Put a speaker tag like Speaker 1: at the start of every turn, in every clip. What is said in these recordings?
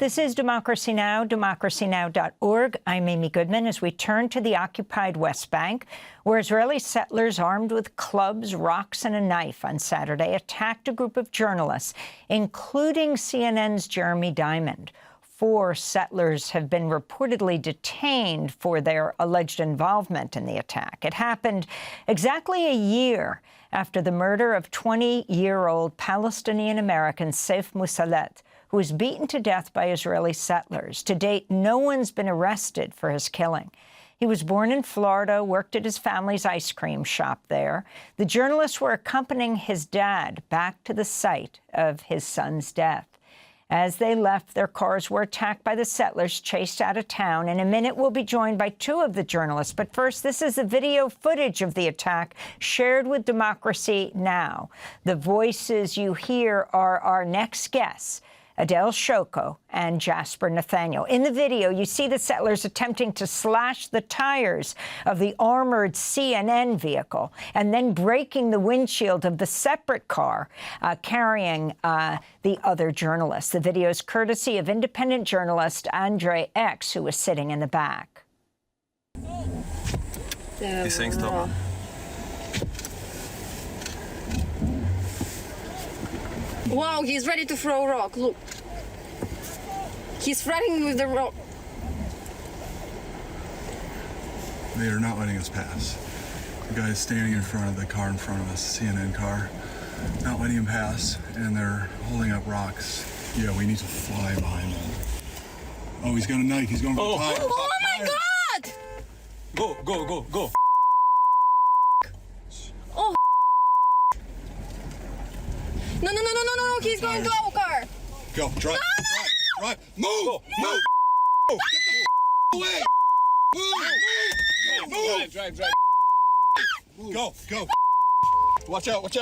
Speaker 1: This is Democracy Now!, democracynow.org. I'm Amy Goodman as we turn to the occupied West Bank, where Israeli settlers armed with clubs, rocks and a knife on Saturday attacked a group of journalists, including CNN's Jeremy Diamond. 4 settlers have been reportedly detained for their alleged involvement in the attack. It happened exactly a year after the murder of 20-year-old Palestinian-American Saif Moussalet, who was beaten to death by Israeli settlers. To date, no one's been arrested for his killing. He was born in Florida, worked at his family's ice cream shop there. The journalists were accompanying his dad back to the site of his son's death. As they left, their cars were attacked by the settlers, chased out of town. In a minute, we'll be joined by 2 of the journalists. But first, this is the video footage of the attack shared with Democracy Now! The voices you hear are our next guests, Adele Shoko and Jasper Nathaniel. In the video, you see the settlers attempting to slash the tires of the armored CNN vehicle and then breaking the windshield of the separate car carrying the other journalists. The video is courtesy of independent journalist Andre X, who was sitting in the back.
Speaker 2: He's saying stop.
Speaker 3: Wow, he's ready to throw a rock, look. He's threatening with the rock.
Speaker 4: They are not letting us pass. The guy is standing in front of the car in front of us, CNN car, not letting him pass, and they're holding up rocks. Yeah, we need to fly behind them. Oh, he's got a knife, he's going for the tire.
Speaker 3: Oh my God!
Speaker 2: Go, go, go, go.
Speaker 3: Oh. No, he's going to our car.
Speaker 4: Go, drive, drive, move, move, get the away. Move.
Speaker 2: Drive.
Speaker 4: Go. Watch out.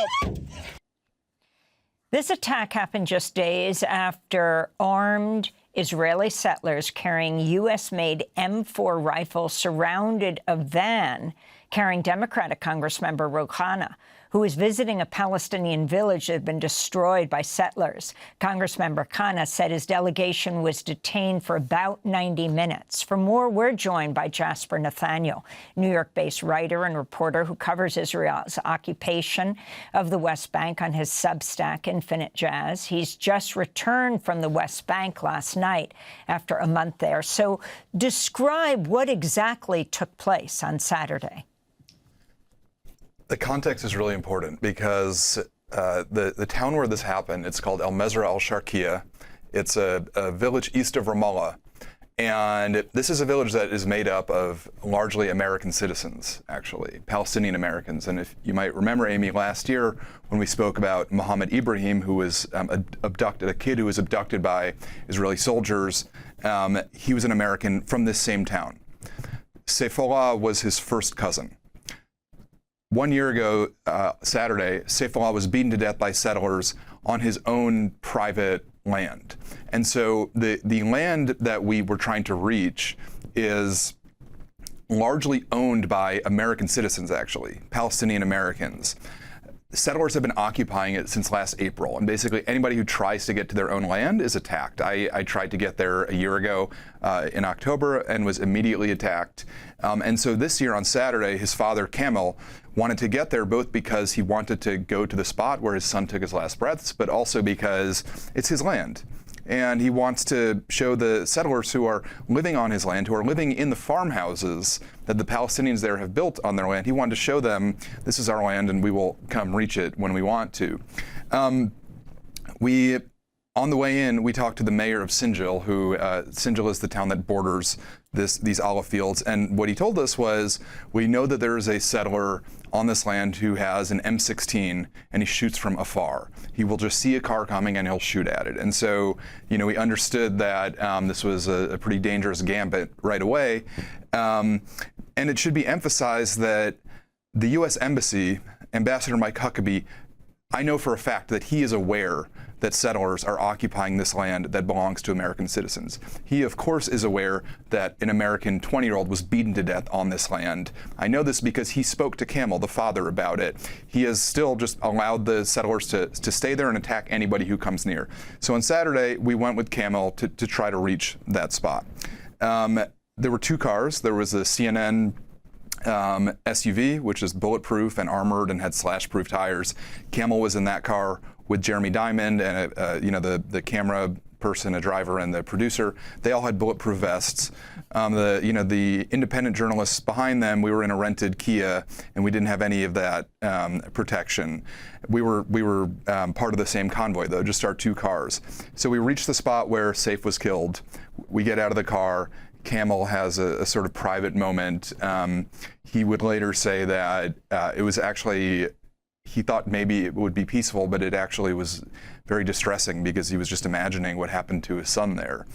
Speaker 1: This attack happened just days after armed Israeli settlers carrying U.S.-made M4 rifles surrounded a van carrying Democratic Congressmember Rouhana, who was visiting a Palestinian village that had been destroyed by settlers. Congressmember Khanna said his delegation was detained for about 90 minutes. For more, we're joined by Jasper Nathaniel, New York-based writer and reporter who covers Israel's occupation of the West Bank on his Substack, Infinite Jazz. He's just returned from the West Bank last night after a month there. So describe what exactly took place on Saturday.
Speaker 5: The context is really important because the town where this happened, it's called El Mezra al-Sharqiya. It's a village east of Ramallah. And this is a village that is made up of largely American citizens, actually, Palestinian Americans. And if you might remember, Amy, last year when we spoke about Mohammed Ibrahim, who was abducted, a kid who was abducted by Israeli soldiers, he was an American from this same town. Saifullah was his first cousin. 1 year ago, Saturday, Saifullah was beaten to death by settlers on his own private land. And so the land that we were trying to reach is largely owned by American citizens, actually, Palestinian Americans. Settlers have been occupying it since last April, and basically anybody who tries to get to their own land is attacked. I tried to get there a year ago in October and was immediately attacked. And so this year on Saturday, his father, Kamel, wanted to get there both because he wanted to go to the spot where his son took his last breaths, but also because it's his land. And he wants to show the settlers who are living on his land, who are living in the farmhouses that the Palestinians there have built on their land, he wanted to show them this is our land and we will come reach it when we want to. On the way in, we talked to the mayor of Sinjil, who Sinjil is the town that borders these olive fields. And what he told us was, we know that there is a settler on this land who has an M16 and he shoots from afar. He will just see a car coming and he'll shoot at it. And so, we understood that this was a pretty dangerous gambit right away. And it should be emphasized that the U.S. Embassy, Ambassador Mike Huckabee, I know for a fact that he is aware that settlers are occupying this land that belongs to American citizens. He, of course, is aware that an American 20-year-old was beaten to death on this land. I know this because he spoke to Camel, the father, about it. He has still just allowed the settlers to stay there and attack anybody who comes near. So on Saturday, we went with Camel to try to reach that spot. There were two cars. There was a CNN SUV, which is bulletproof and armored and had slash-proof tires. Camel was in that car with Jeremy Diamond and the camera person, a driver, and the producer. They all had bulletproof vests. The independent journalists behind them, we were in a rented Kia, and we didn't have any of that protection. We were part of the same convoy, though, just our two cars. So we reached the spot where Saif was killed. We get out of the car. Camel has a sort of private moment. He would later say that it was actually, he thought maybe it would be peaceful, but it actually was very distressing because he was just imagining what happened to his son there.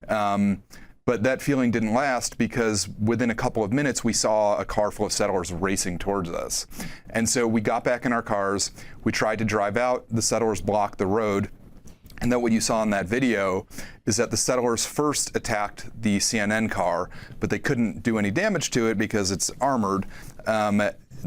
Speaker 5: But that feeling didn't last because within a couple of minutes, we saw a car full of settlers racing towards us. And so we got back in our cars. We tried to drive out. The settlers blocked the road. And then what you saw in that video is that the settlers first attacked the CNN car, but they couldn't do any damage to it because it's armored.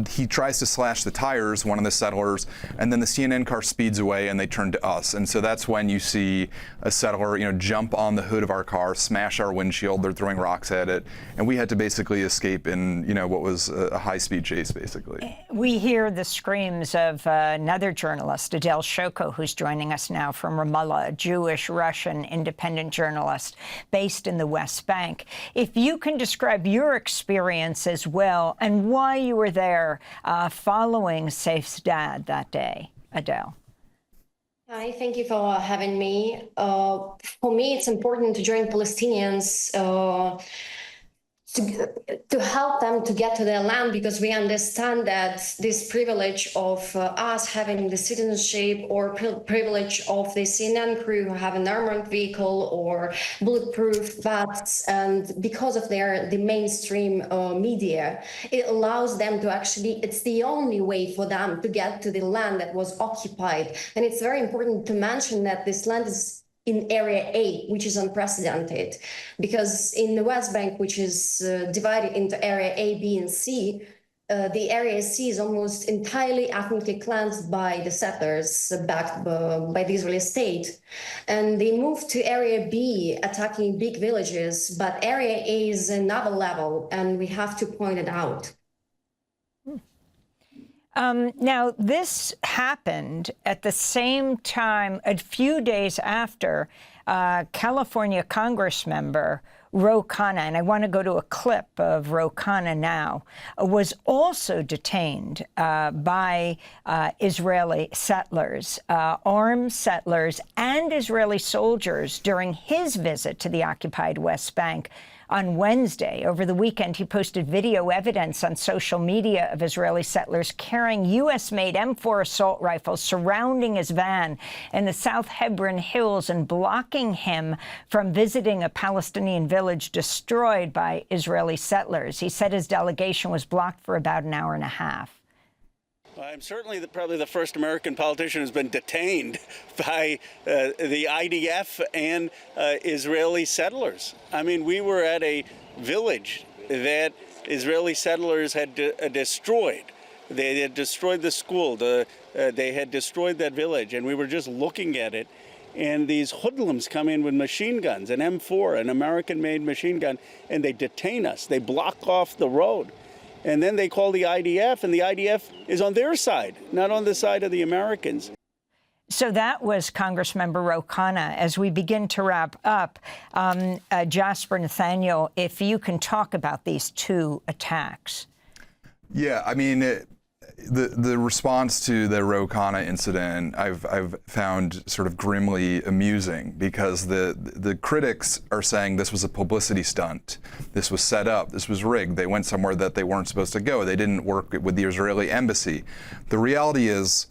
Speaker 5: He tries to slash the tires, one of the settlers, and then the CNN car speeds away and they turn to us. And so that's when you see a settler, jump on the hood of our car, smash our windshield. They're throwing rocks at it. And we had to basically escape in, what was a high-speed chase, basically.
Speaker 1: We hear the screams of another journalist, Adele Shoko, who's joining us now from Ramallah, a Jewish, Russian, independent journalist based in the West Bank. If you can describe your experience as well and why you were there following Saif's dad that day, Adele.
Speaker 3: Hi, thank you for having me. For me, it's important to join Palestinians to help them to get to their land, because we understand that this privilege of us having the citizenship or privilege of the CNN crew who have an armored vehicle or bulletproof vests, and because of the mainstream media, it allows them to actually, it's the only way for them to get to the land that was occupied. And it's very important to mention that this land is in Area A, which is unprecedented, because in the West Bank, which is divided into Area A, B, and C, the Area C is almost entirely ethnically cleansed by the settlers backed by the Israeli state. And they moved to Area B, attacking big villages, but Area A is another level, and we have to point it out.
Speaker 1: Now, this happened at the same time, a few days after California Congress member Ro Khanna, and I want to go to a clip of Ro Khanna now, was also detained by Israeli settlers, armed settlers and Israeli soldiers during his visit to the occupied West Bank on Wednesday. Over the weekend, he posted video evidence on social media of Israeli settlers carrying U.S.-made M4 assault rifles surrounding his van in the South Hebron Hills and blocking him from visiting a Palestinian village destroyed by Israeli settlers. He said his delegation was blocked for about an hour and a half.
Speaker 6: I'm certainly probably the first American politician who's been detained by the IDF and Israeli settlers. I mean, we were at a village that Israeli settlers had destroyed. They had destroyed the school. They had destroyed that village, and we were just looking at it. And these hoodlums come in with machine guns, an M4, an American-made machine gun, and they detain us. They block off the road. And then they call the IDF, and the IDF is on their side, not on the side of the Americans.
Speaker 1: So that was Congressmember Ro Khanna. As we begin to wrap up, Jasper Nathaniel, if you can talk about these two attacks.
Speaker 5: Yeah, I mean, the response to the Ro Khanna incident, I've found sort of grimly amusing, because the critics are saying this was a publicity stunt. This was set up. This was rigged. They went somewhere that they weren't supposed to go. They didn't work with the Israeli embassy. The reality is,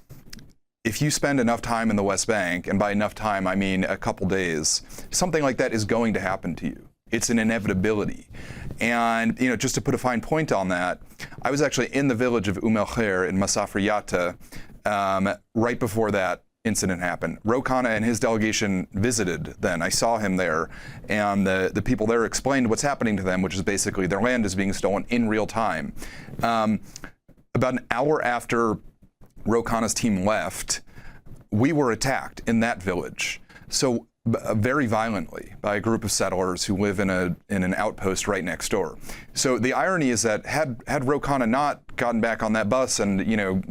Speaker 5: if you spend enough time in the West Bank, and by enough time I mean a couple days, something like that is going to happen to you. It's an inevitability. And, just to put a fine point on that, I was actually in the village of El Khair in Masafra Yatta right before that incident happened. Ro Khanna and his delegation visited then. I saw him there, and the people there explained what's happening to them, which is basically their land is being stolen in real time. About an hour after Ro Khanna's team left, we were attacked in that village. So very violently by a group of settlers who live in an outpost right next door. So the irony is that had Ro Khanna not gotten back on that bus and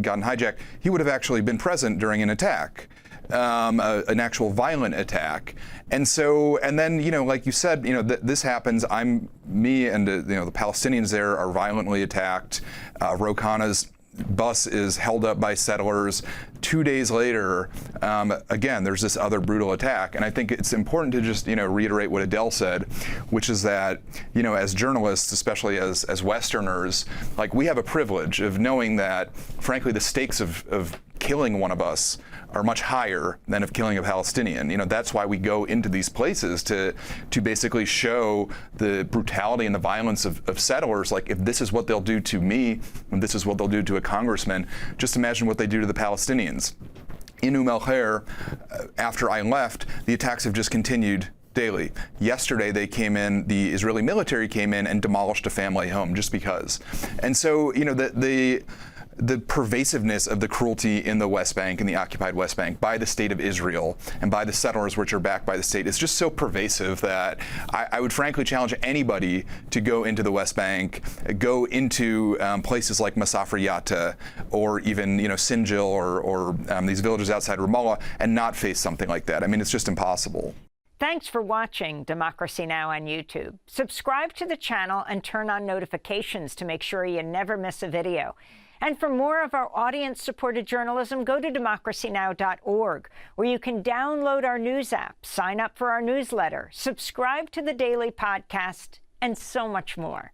Speaker 5: gotten hijacked, he would have actually been present during an attack, an actual violent attack. And then like you said, this happens. Me and the Palestinians there are violently attacked. Ro Khanna's bus is held up by settlers. 2 days later, again, there's this other brutal attack. And I think it's important to just, reiterate what Adele said, which is that, as journalists, especially as Westerners, like, we have a privilege of knowing that, frankly, the stakes of killing one of us are much higher than of killing a Palestinian. That's why we go into these places to basically show the brutality and the violence of settlers. Like, if this is what they'll do to me, and this is what they'll do to a congressman, just imagine what they do to the Palestinians. In El-Khair, after I left, the attacks have just continued daily. Yesterday, the Israeli military came in and demolished a family home just because. And so, the pervasiveness of the cruelty in the West Bank, in the occupied West Bank, by the state of Israel and by the settlers, which are backed by the state, is just so pervasive that I would frankly challenge anybody to go into the West Bank, go into places like Masafra Yatta, or even Sinjil, or these villages outside Ramallah, and not face something like that. I mean, it's just impossible.
Speaker 1: Thanks for watching Democracy Now! On YouTube. Subscribe to the channel and turn on notifications to make sure you never miss a video. And for more of our audience-supported journalism, go to democracynow.org, where you can download our news app, sign up for our newsletter, subscribe to the daily podcast, and so much more.